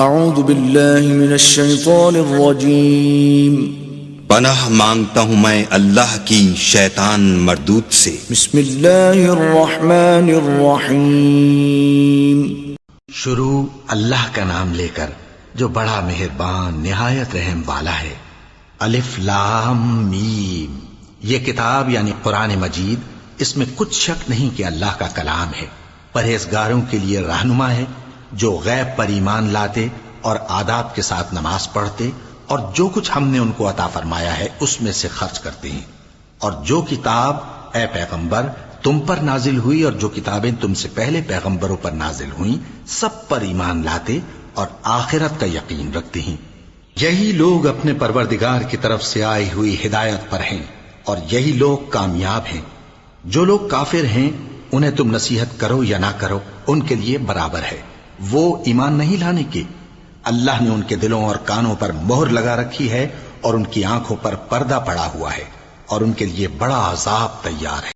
اعوذ باللہ من الشیطان الرجیم پناہ مانگتا ہوں میں اللہ کی شیطان مردود سے۔ بسم اللہ الرحمن الرحیم شروع اللہ کا نام لے کر جو بڑا مہربان نہایت رحم والا ہے۔ الف لام میم، یہ کتاب یعنی قرآن مجید، اس میں کچھ شک نہیں کہ اللہ کا کلام ہے، پرہیزگاروں کے لیے رہنما ہے جو غیب پر ایمان لاتے اور آداب کے ساتھ نماز پڑھتے اور جو کچھ ہم نے ان کو عطا فرمایا ہے اس میں سے خرچ کرتے ہیں، اور جو کتاب اے پیغمبر تم پر نازل ہوئی اور جو کتابیں تم سے پہلے پیغمبروں پر نازل ہوئیں سب پر ایمان لاتے اور آخرت کا یقین رکھتے ہیں۔ یہی لوگ اپنے پروردگار کی طرف سے آئی ہوئی ہدایت پر ہیں اور یہی لوگ کامیاب ہیں۔ جو لوگ کافر ہیں انہیں تم نصیحت کرو یا نہ کرو ان کے لیے برابر ہے، وہ ایمان نہیں لانے کے۔ اللہ نے ان کے دلوں اور کانوں پر مہر لگا رکھی ہے اور ان کی آنکھوں پر پردہ پڑا ہوا ہے اور ان کے لیے بڑا عذاب تیار ہے۔